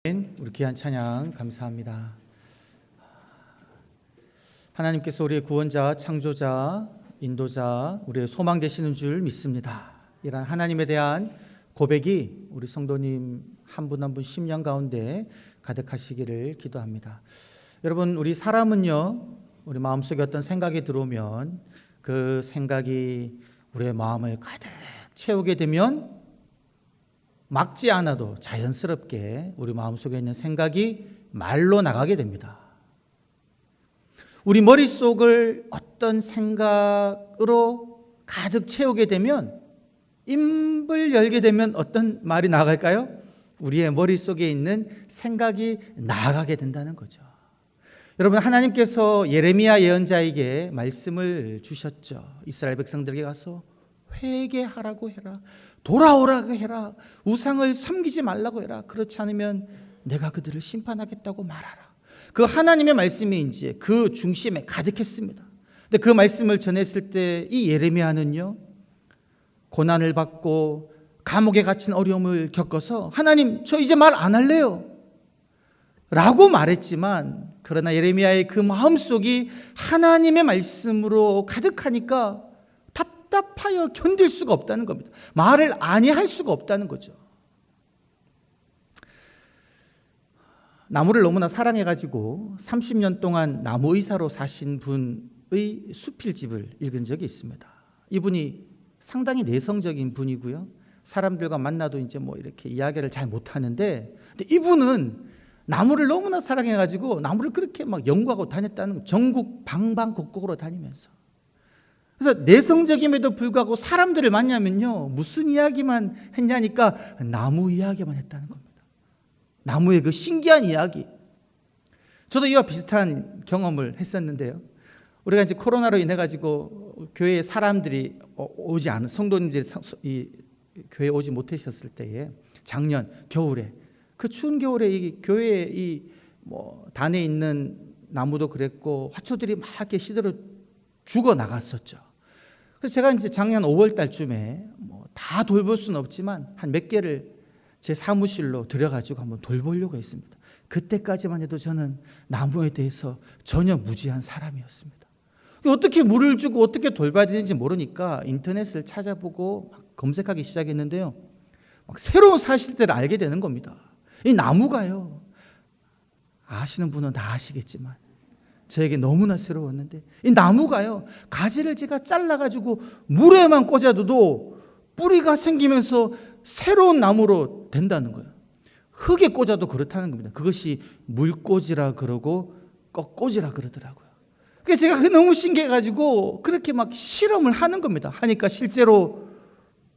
우리 귀한 찬양 감사합니다. 하나님께서 우리의 구원자, 창조자, 인도자, 우리의 소망 되시는 줄 믿습니다. 이런 하나님에 대한 고백이 우리 성도님 한 분 한 분 심령 가운데 가득하시기를 기도합니다. 여러분, 우리 사람은요, 우리 마음속에 어떤 생각이 들어오면 그 생각이 우리의 마음을 가득 채우게 되면 막지 않아도 자연스럽게 우리 마음속에 있는 생각이 말로 나가게 됩니다. 우리 머릿속을 어떤 생각으로 가득 채우게 되면, 입을 열게 되면 어떤 말이 나갈까요? 우리의 머릿속에 있는 생각이 나가게 된다는 거죠. 여러분, 하나님께서 예레미야 예언자에게 말씀을 주셨죠. 이스라엘 백성들에게 가서 회개하라고 해라, 돌아오라고 해라, 우상을 섬기지 말라고 해라, 그렇지 않으면 내가 그들을 심판하겠다고 말하라. 그 하나님의 말씀이 이제 그 중심에 가득했습니다. 근데 그 말씀을 전했을 때 이 예레미야는요, 고난을 받고 감옥에 갇힌 어려움을 겪어서 하나님, 저 이제 말 안 할래요 라고 말했지만, 그러나 예레미야의 그 마음속이 하나님의 말씀으로 가득하니까 답답하여 견딜 수가 없다는 겁니다. 말을 아니할 수가 없다는 거죠. 나무를 너무나 사랑해가지고 30년 동안 나무의사로 사신 분의 수필집을 읽은 적이 있습니다. 이분이 상당히 내성적인 분이고요, 사람들과 만나도 이제 뭐 이렇게 이야기를 잘 못하는데, 근데 이분은 나무를 너무나 사랑해가지고 나무를 그렇게 막 연구하고 다녔다는 거예요. 전국 방방곡곡으로 다니면서. 그래서 내성적임에도 불구하고 사람들을 만나면요, 무슨 이야기만 했냐니까 나무 이야기만 했다는 겁니다. 나무의 그 신기한 이야기. 저도 이와 비슷한 경험을 했었는데요. 우리가 이제 코로나로 인해 가지고 교회에 사람들이 오지 않은, 성도님들이 이 교회에 오지 못하셨을 때에, 작년 겨울에, 그 추운 겨울에 이 교회에 이 뭐 단에 있는 나무도 그랬고 화초들이 막 이렇게 시들어 죽어 나갔었죠. 그래서 제가 이제 작년 5월 달쯤에 뭐 다 돌볼 수는 없지만 한 몇 개를 제 사무실로 들여가지고 한번 돌보려고 했습니다. 그때까지만 해도 저는 나무에 대해서 전혀 무지한 사람이었습니다. 어떻게 물을 주고 어떻게 돌봐야 되는지 모르니까 인터넷을 찾아보고 막 검색하기 시작했는데요, 막 새로운 사실들을 알게 되는 겁니다. 이 나무가요, 아시는 분은 다 아시겠지만 저에게 너무나 새로웠는데, 이 나무가요, 가지를 제가 잘라가지고 물에만 꽂아도 뿌리가 생기면서 새로운 나무로 된다는 거예요. 흙에 꽂아도 그렇다는 겁니다. 그것이 물꽂이라 그러고 꺾꽂이라 그러더라고요. 그래서 제가 그게 너무 신기해가지고 그렇게 막 실험을 하는 겁니다. 하니까 실제로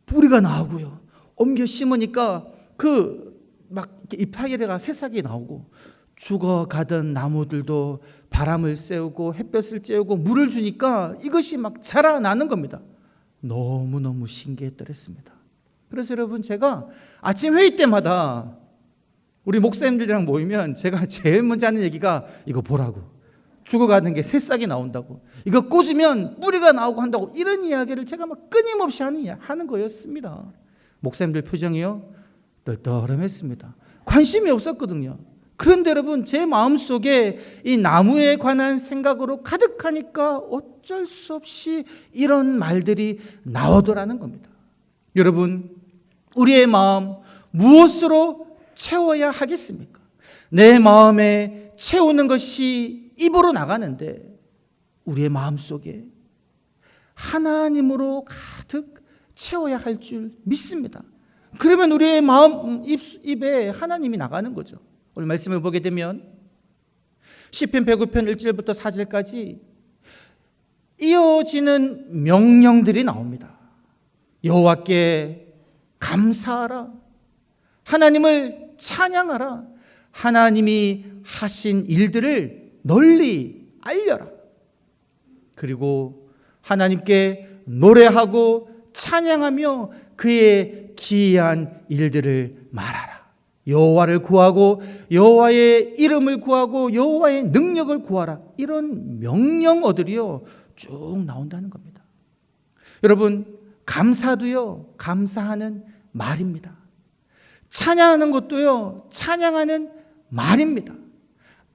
뿌리가 나오고요, 옮겨 심으니까 그 막 이파리가 새싹이 나오고, 죽어가던 나무들도 바람을 쐬우고 햇볕을 쬐우고 물을 주니까 이것이 막 자라나는 겁니다. 너무너무 신기했더랬습니다. 그래서 여러분, 제가 아침 회의 때마다 우리 목사님들이랑 모이면 제가 제일 먼저 하는 얘기가 이거 보라고, 죽어가는 게 새싹이 나온다고, 이거 꽂으면 뿌리가 나오고 한다고, 이런 이야기를 제가 막 끊임없이 하는 거였습니다. 목사님들 표정이요, 떨떠름했습니다. 관심이 없었거든요. 그런데 여러분, 제 마음속에 이 나무에 관한 생각으로 가득하니까 어쩔 수 없이 이런 말들이 나오더라는 겁니다. 여러분, 우리의 마음 무엇으로 채워야 하겠습니까? 내 마음에 채우는 것이 입으로 나가는데, 우리의 마음속에 하나님으로 가득 채워야 할 줄 믿습니다. 그러면 우리의 마음 입에 하나님이 나가는 거죠. 오늘 말씀을 보게 되면 시편 109편 1절부터 4절까지 이어지는 명령들이 나옵니다. 여호와께 감사하라, 하나님을 찬양하라, 하나님이 하신 일들을 널리 알려라, 그리고 하나님께 노래하고 찬양하며 그의 기이한 일들을 말하라. 여호와를 구하고 여호와의 이름을 구하고 여호와의 능력을 구하라. 이런 명령어들이요, 쭉 나온다는 겁니다. 여러분, 감사도요, 감사하는 말입니다. 찬양하는 것도요, 찬양하는 말입니다.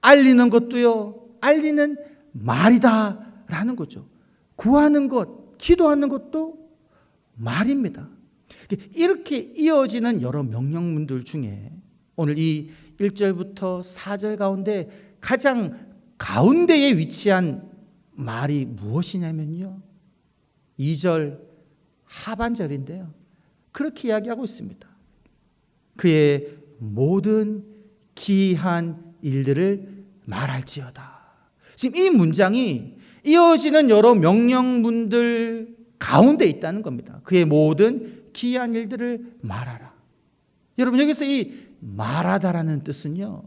알리는 것도요, 알리는 말이다라는 거죠. 구하는 것, 기도하는 것도 말입니다. 이렇게 이어지는 여러 명령문들 중에 오늘 이 1절부터 4절 가운데 가장 가운데에 위치한 말이 무엇이냐면요, 2절 하반절인데요, 그렇게 이야기하고 있습니다. 그의 모든 기이한 일들을 말할지어다. 지금 이 문장이 이어지는 여러 명령문들 가운데 있다는 겁니다. 그의 모든 기이한 일들을 말하라. 여러분, 여기서 이 말하다라는 뜻은요,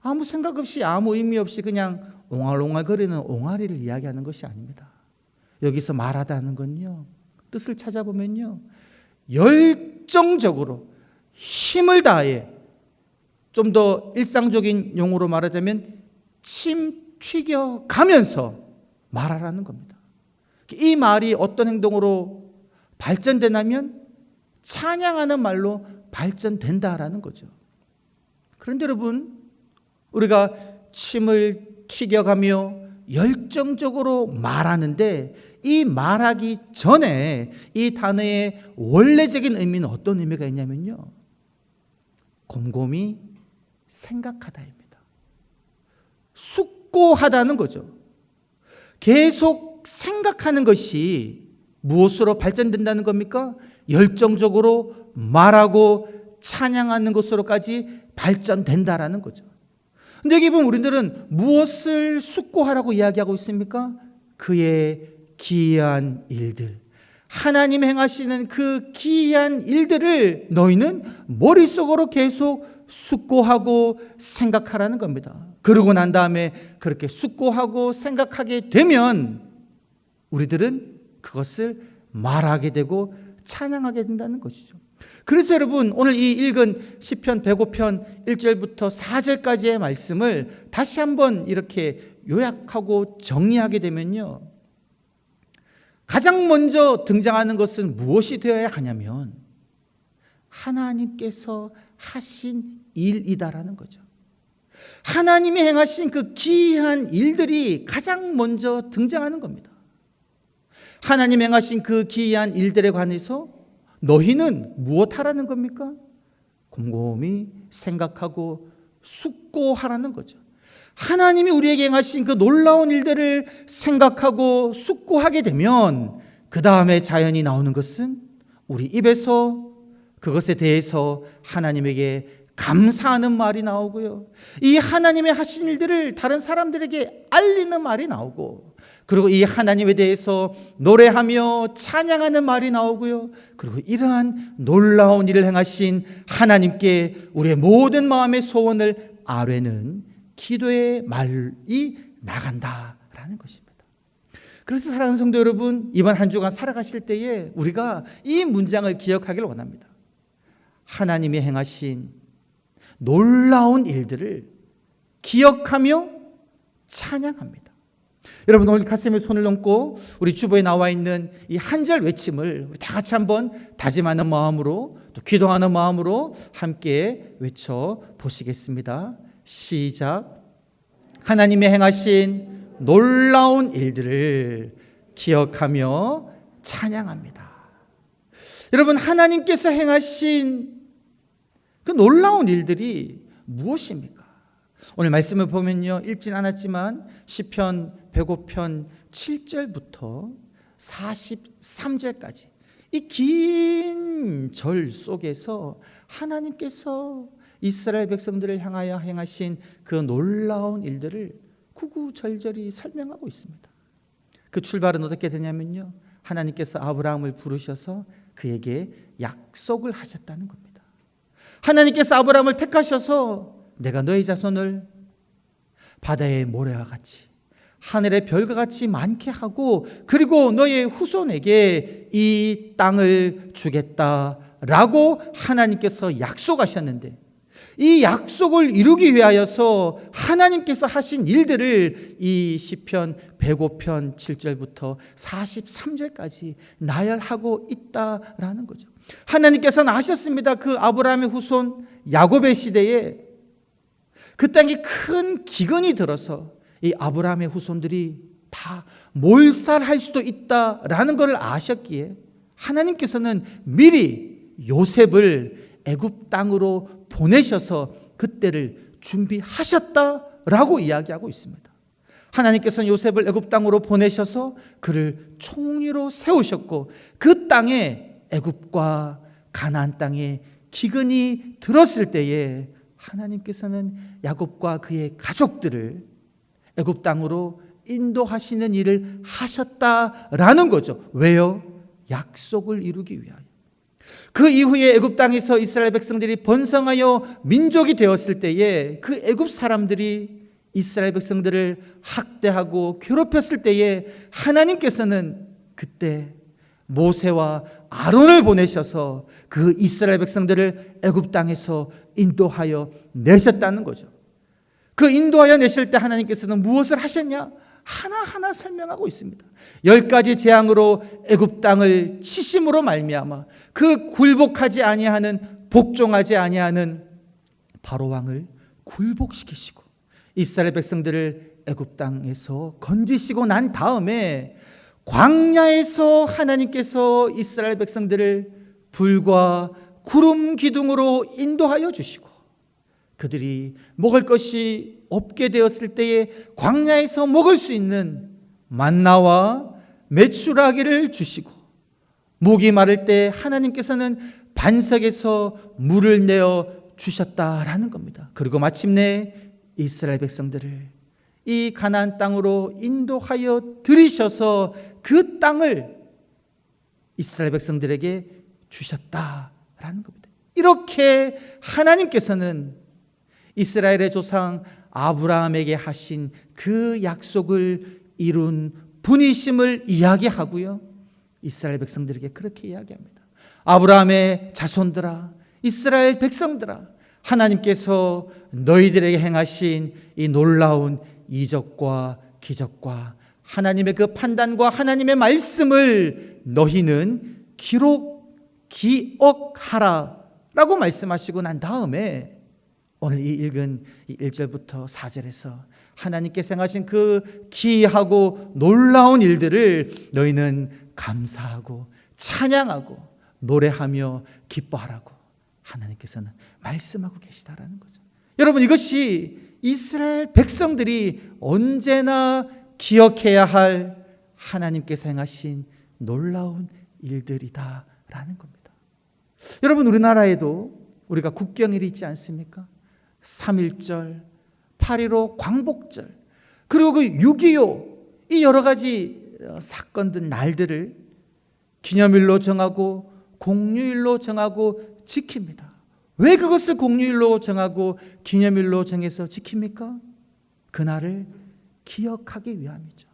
아무 생각 없이 아무 의미 없이 그냥 옹알옹알거리는 옹알이를 이야기하는 것이 아닙니다. 여기서 말하다는 건요, 뜻을 찾아보면요, 열정적으로 힘을 다해, 좀 더 일상적인 용어로 말하자면 침 튀겨가면서 말하라는 겁니다. 이 말이 어떤 행동으로 발전되냐면 찬양하는 말로 발전된다라는 거죠. 그런데 여러분, 우리가 침을 튀겨가며 열정적으로 말하는데 이 말하기 전에 이 단어의 원래적인 의미는 어떤 의미가 있냐면요, 곰곰이 생각하다입니다. 숙고하다는 거죠. 계속 생각하는 것이 무엇으로 발전된다는 겁니까? 열정적으로 말하고 찬양하는 것으로까지 발전된다라는 거죠. 근데 여기 보면 우리들은 무엇을 숙고하라고 이야기하고 있습니까? 그의 기이한 일들, 하나님 행하시는 그 기이한 일들을 너희는 머릿속으로 계속 숙고하고 생각하라는 겁니다. 그러고 난 다음에 그렇게 숙고하고 생각하게 되면 우리들은 그것을 말하게 되고 찬양하게 된다는 것이죠. 그래서 여러분, 오늘 이 읽은 시편 105편 1절부터 4절까지의 말씀을 다시 한번 이렇게 요약하고 정리하게 되면요, 가장 먼저 등장하는 것은 무엇이 되어야 하냐면 하나님께서 하신 일이다라는 거죠. 하나님이 행하신 그 기이한 일들이 가장 먼저 등장하는 겁니다. 하나님 행하신 그 기이한 일들에 관해서 너희는 무엇하라는 겁니까? 곰곰이 생각하고 숙고하라는 거죠. 하나님이 우리에게 행하신 그 놀라운 일들을 생각하고 숙고하게 되면 그 다음에 자연히 나오는 것은 우리 입에서 그것에 대해서 하나님에게 감사하는 말이 나오고요, 이 하나님의 하신 일들을 다른 사람들에게 알리는 말이 나오고, 그리고 이 하나님에 대해서 노래하며 찬양하는 말이 나오고요, 그리고 이러한 놀라운 일을 행하신 하나님께 우리의 모든 마음의 소원을 아뢰는 기도의 말이 나간다라는 것입니다. 그래서 사랑하는 성도 여러분, 이번 한 주간 살아가실 때에 우리가 이 문장을 기억하기를 원합니다. 하나님이 행하신 놀라운 일들을 기억하며 찬양합니다. 여러분, 오늘 가슴에 손을 얹고 우리 주보에 나와 있는 이 한 절 외침을 우리 다 같이 한번 다짐하는 마음으로, 또 기도하는 마음으로 함께 외쳐 보시겠습니다. 시작. 하나님이 행하신 놀라운 일들을 기억하며 찬양합니다. 여러분, 하나님께서 행하신 그 놀라운 일들이 무엇입니까? 오늘 말씀을 보면요, 읽진 않았지만 시편 105편 7절부터 43절까지 이 긴 절 속에서 하나님께서 이스라엘 백성들을 향하여 행하신 그 놀라운 일들을 구구절절히 설명하고 있습니다. 그 출발은 어떻게 되냐면요, 하나님께서 아브라함을 부르셔서 그에게 약속을 하셨다는 겁니다. 하나님께서 아브라함을 택하셔서 내가 너희 자손을 바다의 모래와 같이 하늘의 별과 같이 많게 하고, 그리고 너의 후손에게 이 땅을 주겠다라고 하나님께서 약속하셨는데, 이 약속을 이루기 위하여서 하나님께서 하신 일들을 이 시편 105편 7절부터 43절까지 나열하고 있다라는 거죠. 하나님께서는 아셨습니다. 그 아브라함의 후손 야곱의 시대에 그 땅에 큰 기근이 들어서 이 아브라함의 후손들이 다 몰살할 수도 있다라는 것을 아셨기에 하나님께서는 미리 요셉을 애굽 땅으로 보내셔서 그때를 준비하셨다라고 이야기하고 있습니다. 하나님께서는 요셉을 애굽 땅으로 보내셔서 그를 총리로 세우셨고 그 땅에 애굽과 가나안 땅에 기근이 들었을 때에 하나님께서는 야곱과 그의 가족들을 애굽 땅으로 인도하시는 일을 하셨다라는 거죠. 왜요? 약속을 이루기 위하여. 그 이후에 애굽 땅에서 이스라엘 백성들이 번성하여 민족이 되었을 때에 그 애굽 사람들이 이스라엘 백성들을 학대하고 괴롭혔을 때에 하나님께서는 그때 모세와 아론을 보내셔서 그 이스라엘 백성들을 애굽 땅에서 인도하여 내셨다는 거죠. 그 인도하여 내실 때 하나님께서는 무엇을 하셨냐? 하나하나 설명하고 있습니다. 10가지 재앙으로 애굽 땅을 치심으로 말미암아 그 굴복하지 아니하는, 복종하지 아니하는 바로 왕을 굴복시키시고 이스라엘 백성들을 애굽 땅에서 건지시고 난 다음에 광야에서 하나님께서 이스라엘 백성들을 불과 구름 기둥으로 인도하여 주시고 그들이 먹을 것이 없게 되었을 때에 광야에서 먹을 수 있는 만나와 메추라기를 주시고 목이 마를 때 하나님께서는 반석에서 물을 내어 주셨다라는 겁니다. 그리고 마침내 이스라엘 백성들을 이 가나안 땅으로 인도하여 들이셔서 그 땅을 이스라엘 백성들에게 주셨다라는 겁니다. 이렇게 하나님께서는 이스라엘의 조상 아브라함에게 하신 그 약속을 이룬 분이심을 이야기하고요, 이스라엘 백성들에게 그렇게 이야기합니다. 아브라함의 자손들아, 이스라엘 백성들아, 하나님께서 너희들에게 행하신 이 놀라운 이적과 기적과 하나님의 그 판단과 하나님의 말씀을 너희는 기억하라 라고 말씀하시고 난 다음에 오늘 이 읽은 1절부터 4절에서 하나님께서 행하신 그 기이하고 놀라운 일들을 너희는 감사하고 찬양하고 노래하며 기뻐하라고 하나님께서는 말씀하고 계시다라는 거죠. 여러분, 이것이 이스라엘 백성들이 언제나 기억해야 할 하나님께서 행하신 놀라운 일들이다라는 겁니다. 여러분, 우리나라에도 우리가 국경일이 있지 않습니까? 3.1절, 8.15 광복절, 그리고 그 6.25 이 여러 가지 사건들, 날들을 기념일로 정하고 공휴일로 정하고 지킵니다. 왜 그것을 공휴일로 정하고 기념일로 정해서 지킵니까? 그날을 기억하기 위함이죠.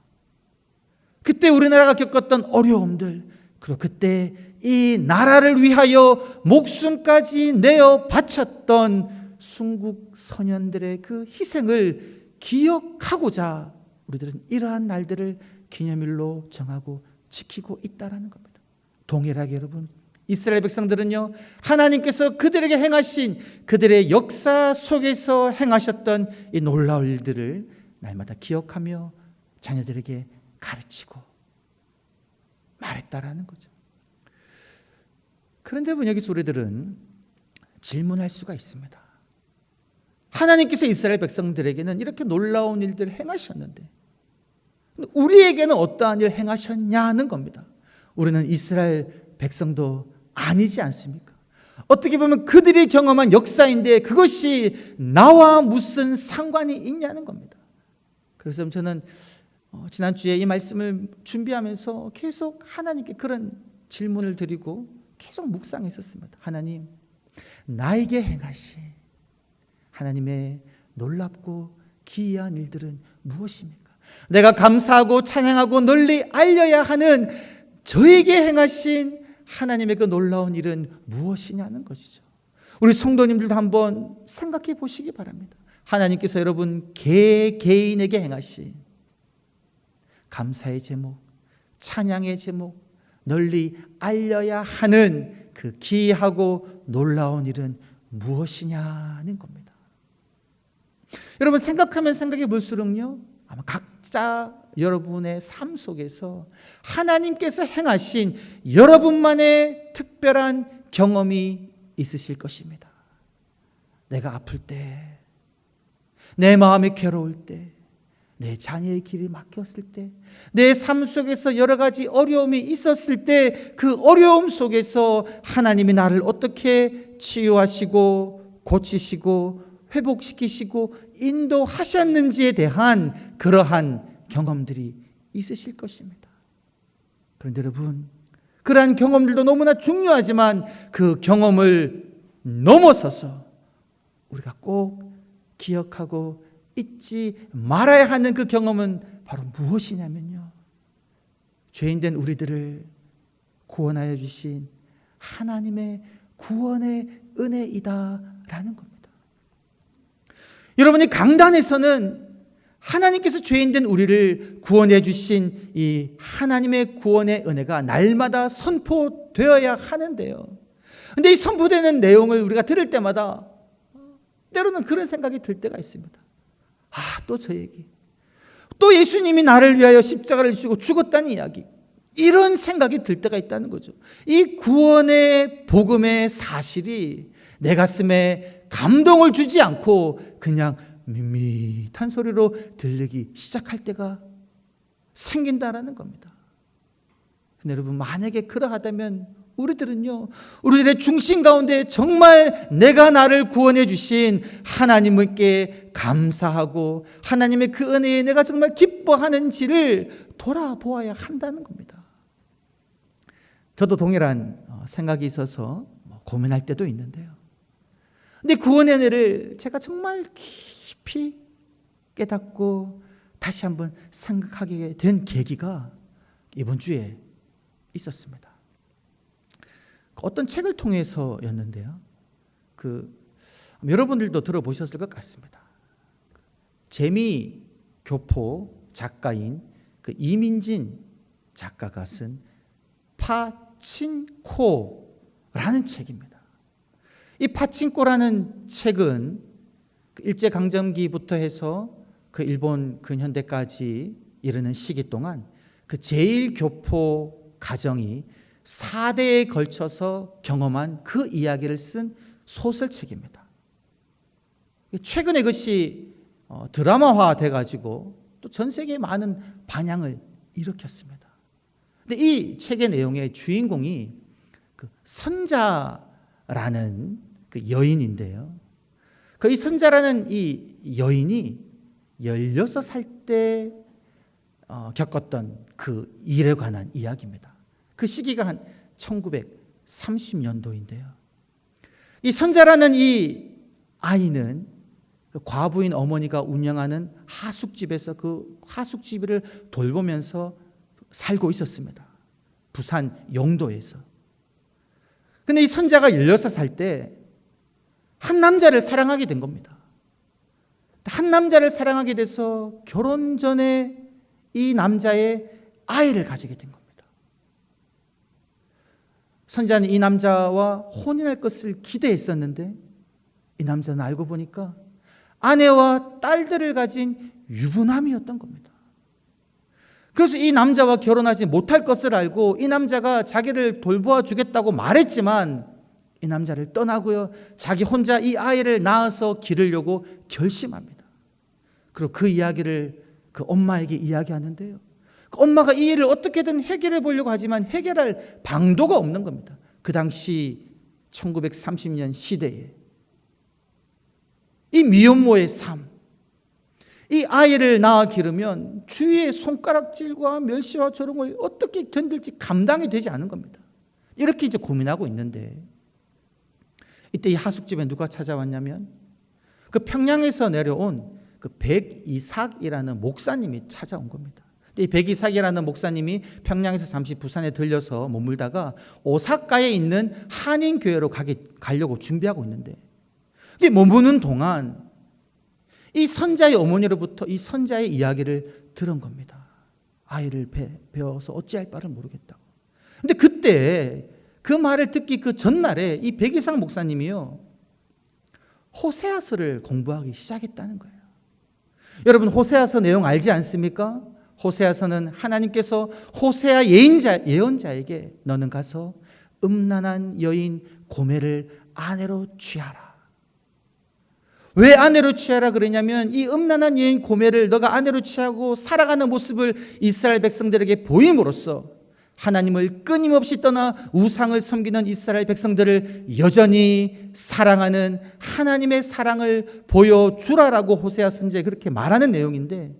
그때 우리나라가 겪었던 어려움들, 그리고 그때 이 나라를 위하여 목숨까지 내어 바쳤던 순국 선현들의 그 희생을 기억하고자 우리들은 이러한 날들을 기념일로 정하고 지키고 있다는 겁니다. 동일하게 여러분, 이스라엘 백성들은요, 하나님께서 그들에게 행하신 그들의 역사 속에서 행하셨던 이 놀라운 일들을 날마다 기억하며 자녀들에게 가르치고 말했다라는 거죠. 그런데 여기서 우리들은 질문할 수가 있습니다. 하나님께서 이스라엘 백성들에게는 이렇게 놀라운 일들을 행하셨는데 우리에게는 어떠한 일을 행하셨냐는 겁니다. 우리는 이스라엘 백성도 아니지 않습니까? 어떻게 보면 그들이 경험한 역사인데 그것이 나와 무슨 상관이 있냐는 겁니다. 그래서 저는 지난주에 이 말씀을 준비하면서 계속 하나님께 그런 질문을 드리고 계속 묵상했었습니다. 하나님, 나에게 행하신 하나님의 놀랍고 기이한 일들은 무엇입니까? 내가 감사하고 찬양하고 널리 알려야 하는 저에게 행하신 하나님의 그 놀라운 일은 무엇이냐는 것이죠. 우리 성도님들도 한번 생각해 보시기 바랍니다. 하나님께서 여러분 개개인에게 행하신 감사의 제목, 찬양의 제목, 널리 알려야 하는 그 기이하고 놀라운 일은 무엇이냐는 겁니다. 여러분 생각하면 생각해 볼수록요, 아마 각자 여러분의 삶 속에서 하나님께서 행하신 여러분만의 특별한 경험이 있으실 것입니다. 내가 아플 때, 내 마음이 괴로울 때, 내 자녀의 길이 막혔을 때, 내 삶 속에서 여러 가지 어려움이 있었을 때, 그 어려움 속에서 하나님이 나를 어떻게 치유하시고 고치시고 회복시키시고 인도하셨는지에 대한 그러한 경험들이 있으실 것입니다. 그런데 여러분, 그러한 경험들도 너무나 중요하지만 그 경험을 넘어서서 우리가 꼭 기억하고 잊지 말아야 하는 그 경험은 바로 무엇이냐면요, 죄인된 우리들을 구원하여 주신 하나님의 구원의 은혜이다라는 겁니다. 여러분이 강단에서는 하나님께서 죄인된 우리를 구원해 주신 이 하나님의 구원의 은혜가 날마다 선포되어야 하는데요, 근데 이 선포되는 내용을 우리가 들을 때마다 때로는 그런 생각이 들 때가 있습니다. 또 저 얘기, 또 예수님이 나를 위하여 십자가를 지고 죽었다는 이야기, 이런 생각이 들 때가 있다는 거죠. 이 구원의 복음의 사실이 내 가슴에 감동을 주지 않고 그냥 밋밋한 소리로 들리기 시작할 때가 생긴다라는 겁니다. 근데 여러분, 만약에 그러하다면 우리들은요, 우리들의 중심 가운데 정말 내가 나를 구원해 주신 하나님께 감사하고 하나님의 그 은혜에 내가 정말 기뻐하는지를 돌아보아야 한다는 겁니다. 저도 동일한 생각이 있어서 고민할 때도 있는데요, 근데 구원의 은혜를 제가 정말 깊이 깨닫고 다시 한번 생각하게 된 계기가 이번 주에 있었습니다. 어떤 책을 통해서였는데요, 여러분들도 들어보셨을 것 같습니다. 재미교포 작가인 이민진 작가가 쓴 파친코라는 책입니다. 이 파친코라는 책은 일제강점기부터 해서 일본 근현대까지 이르는 시기 동안 제1교포 가정이 4대에 걸쳐서 경험한 그 이야기를 쓴 소설책입니다. 최근에 그것이 드라마화 돼가지고 또 전 세계에 많은 반향을 일으켰습니다. 근데 이 책의 내용의 주인공이 선자라는 여인인데요, 이 선자라는 이 여인이 16살 때 겪었던 그 일에 관한 이야기입니다. 그 시기가 한 1930년도인데요. 이 선자라는 이 아이는 과부인 어머니가 운영하는 하숙집에서 그 하숙집을 돌보면서 살고 있었습니다. 부산 영도에서. 근데 이 선자가 16살 때 한 남자를 사랑하게 된 겁니다. 한 남자를 사랑하게 돼서 결혼 전에 이 남자의 아이를 가지게 된 겁니다. 선자는 이 남자와 혼인할 것을 기대했었는데 이 남자는 알고 보니까 아내와 딸들을 가진 유부남이었던 겁니다. 그래서 이 남자와 결혼하지 못할 것을 알고 이 남자가 자기를 돌보아 주겠다고 말했지만 이 남자를 떠나고요, 자기 혼자 이 아이를 낳아서 기르려고 결심합니다. 그리고 그 이야기를 그 엄마에게 이야기하는데요, 그 엄마가 이 일을 어떻게든 해결해 보려고 하지만 해결할 방도가 없는 겁니다. 그 당시 1930년 시대에 이 미혼모의 삶, 이 아이를 낳아 기르면 주위의 손가락질과 멸시와 조롱을 어떻게 견딜지 감당이 되지 않은 겁니다. 이렇게 이제 고민하고 있는데 이때 이 하숙집에 누가 찾아왔냐면 평양에서 내려온 백이삭이라는 목사님이 찾아온 겁니다. 이 백이삭이라는 목사님이 평양에서 잠시 부산에 들려서 머물다가 오사카에 있는 한인교회로 가려고 준비하고 있는데 머무는 동안 이 선자의 어머니로부터 이 선자의 이야기를 들은 겁니다. 아이를 배워서 어찌할 바를 모르겠다고. 근데 그때 그 말을 듣기 그 전날에 이 백이삭 목사님이요, 호세아서를 공부하기 시작했다는 거예요. 여러분 호세아서 내용 알지 않습니까? 호세아서는 하나님께서 호세아 예언자에게 너는 가서 음란한 여인 고멜을 아내로 취하라. 왜 아내로 취하라 그러냐면 이 음란한 여인 고멜을 너가 아내로 취하고 살아가는 모습을 이스라엘 백성들에게 보임으로써 하나님을 끊임없이 떠나 우상을 섬기는 이스라엘 백성들을 여전히 사랑하는 하나님의 사랑을 보여주라라고 호세아 선지자에 그렇게 말하는 내용인데,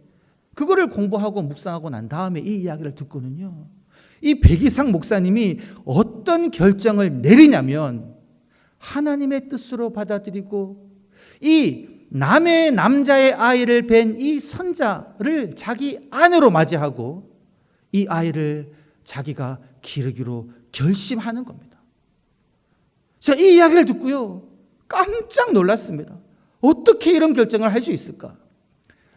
그거를 공부하고 묵상하고 난 다음에 이 이야기를 듣고는요, 이 백이상 목사님이 어떤 결정을 내리냐면 하나님의 뜻으로 받아들이고 이 남의 남자의 아이를 뵌 이 선자를 자기 아내로 맞이하고 이 아이를 자기가 기르기로 결심하는 겁니다. 제가 이 이야기를 듣고요, 깜짝 놀랐습니다. 어떻게 이런 결정을 할 수 있을까?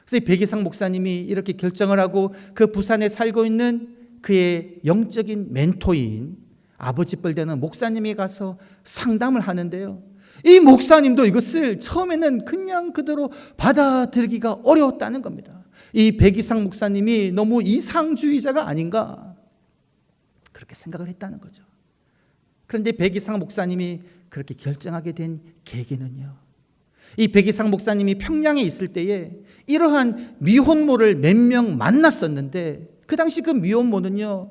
그래서 백이상 목사님이 이렇게 결정을 하고 그 부산에 살고 있는 그의 영적인 멘토인 아버지 뻘 되는 목사님이 가서 상담을 하는데요, 이 목사님도 이것을 처음에는 그냥 그대로 받아들이기가 어려웠다는 겁니다. 이 백이상 목사님이 너무 이상주의자가 아닌가 그렇게 생각을 했다는 거죠. 그런데 백이상 목사님이 그렇게 결정하게 된 계기는요, 이 백이상 목사님이 평양에 있을 때에 이러한 미혼모를 몇 명 만났었는데, 그 당시 그 미혼모는요,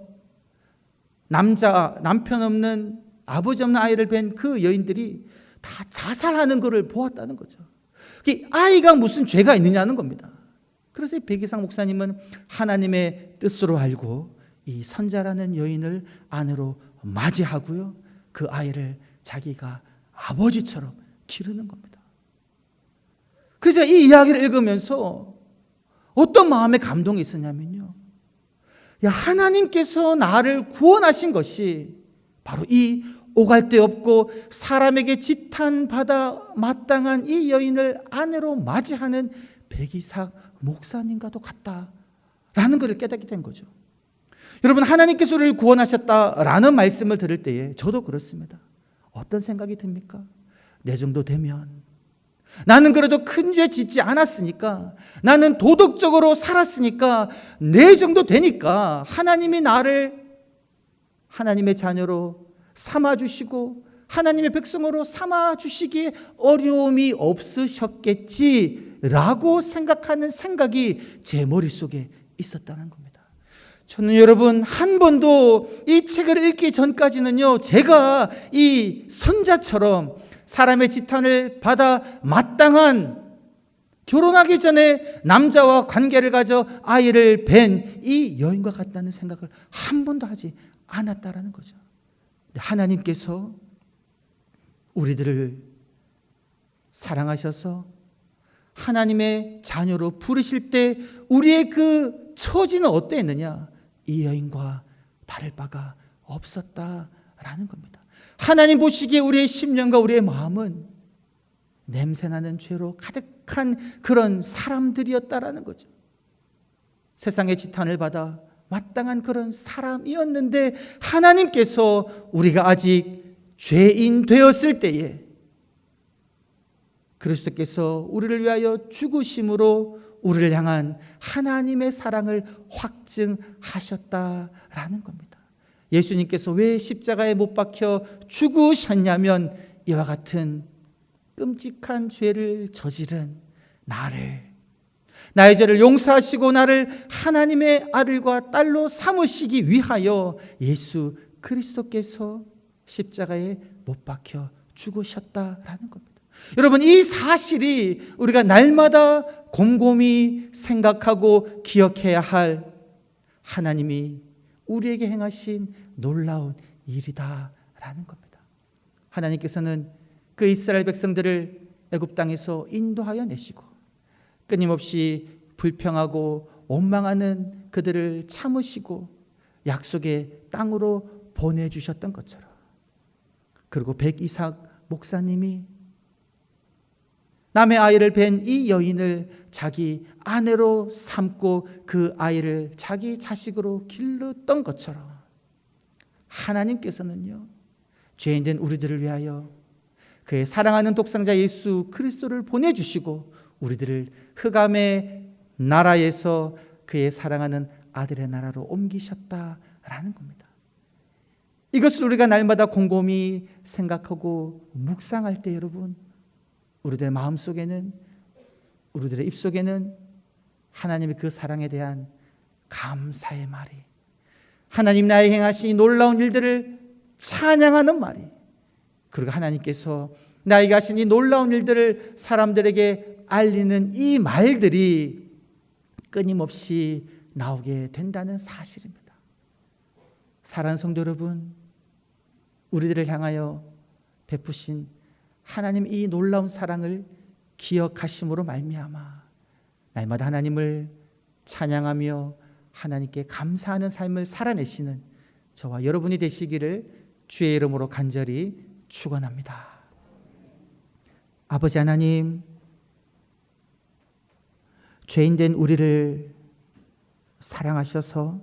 남편 없는 아버지 없는 아이를 뵌 그 여인들이 다 자살하는 것을 보았다는 거죠. 아이가 무슨 죄가 있느냐는 겁니다. 그래서 백이상 목사님은 하나님의 뜻으로 알고 이 선자라는 여인을 아내로 맞이하고요, 그 아이를 자기가 아버지처럼 기르는 겁니다. 그래서 이 이야기를 읽으면서 어떤 마음의 감동이 있었냐면요, 하나님께서 나를 구원하신 것이 바로 이 오갈 데 없고 사람에게 지탄받아 마땅한 이 여인을 아내로 맞이하는 백이삭 목사님과도 같다라는 것을 깨닫게 된 거죠. 여러분, 하나님께서 우리를 구원하셨다라는 말씀을 들을 때에 저도 그렇습니다. 어떤 생각이 듭니까? 내 정도 되면, 나는 그래도 큰 죄 짓지 않았으니까, 나는 도덕적으로 살았으니까, 내 정도 되니까 하나님이 나를 하나님의 자녀로 삼아주시고 하나님의 백성으로 삼아주시기에 어려움이 없으셨겠지라고 생각하는 생각이 제 머릿속에 있었다는 겁니다. 저는 여러분, 한 번도 이 책을 읽기 전까지는요, 제가 이 선자처럼 사람의 지탄을 받아 마땅한, 결혼하기 전에 남자와 관계를 가져 아이를 뵌 이 여인과 같다는 생각을 한 번도 하지 않았다라는 거죠. 하나님께서 우리들을 사랑하셔서 하나님의 자녀로 부르실 때 우리의 그 처지는 어땠느냐? 이 여인과 다를 바가 없었다라는 겁니다. 하나님 보시기에 우리의 심령과 우리의 마음은 냄새나는 죄로 가득한 그런 사람들이었다라는 거죠. 세상의 지탄을 받아 마땅한 그런 사람이었는데, 하나님께서 우리가 아직 죄인 되었을 때에 그리스도께서 우리를 위하여 죽으심으로 우리를 향한 하나님의 사랑을 확증하셨다라는 겁니다. 예수님께서 왜 십자가에 못 박혀 죽으셨냐면, 이와 같은 끔찍한 죄를 저지른 나의 죄를 용서하시고 나를 하나님의 아들과 딸로 삼으시기 위하여 예수 그리스도께서 십자가에 못 박혀 죽으셨다라는 겁니다. 여러분, 이 사실이 우리가 날마다 곰곰이 생각하고 기억해야 할 하나님이 우리에게 행하신 놀라운 일이다라는 겁니다. 하나님께서는 그 이스라엘 백성들을 애굽 땅에서 인도하여 내시고 끊임없이 불평하고 원망하는 그들을 참으시고 약속의 땅으로 보내주셨던 것처럼, 그리고 백이삭 목사님이 남의 아이를 뵌 이 여인을 자기 아내로 삼고 그 아이를 자기 자식으로 길렀던 것처럼, 하나님께서는요, 죄인된 우리들을 위하여 그의 사랑하는 독생자 예수 그리스도를 보내주시고 우리들을 흑암의 나라에서 그의 사랑하는 아들의 나라로 옮기셨다라는 겁니다. 이것을 우리가 날마다 곰곰이 생각하고 묵상할 때 여러분, 우리들의 마음속에는, 우리들의 입속에는 하나님의 그 사랑에 대한 감사의 말이, 하나님 나에게 행하신 이 놀라운 일들을 찬양하는 말이, 그리고 하나님께서 나에게 하신 이 놀라운 일들을 사람들에게 알리는 이 말들이 끊임없이 나오게 된다는 사실입니다. 사랑하는 성도 여러분, 우리들을 향하여 베푸신 하나님 이 놀라운 사랑을 기억하심으로 말미암아 날마다 하나님을 찬양하며 하나님께 감사하는 삶을 살아내시는 저와 여러분이 되시기를 주의 이름으로 간절히 축원합니다. 아버지 하나님, 죄인된 우리를 사랑하셔서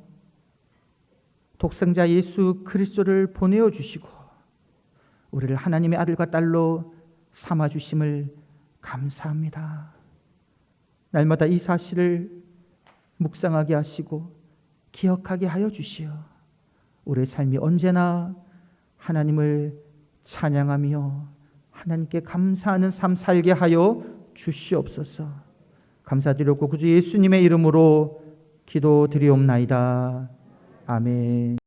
독생자 예수 그리스도를 보내어 주시고 우리를 하나님의 아들과 딸로 삼아 주심을 감사합니다. 날마다 이 사실을 묵상하게 하시고 기억하게 하여 주시어 우리의 삶이 언제나 하나님을 찬양하며 하나님께 감사하는 삶 살게 하여 주시옵소서. 감사드렸고 구주 예수님의 이름으로 기도드리옵나이다. 아멘.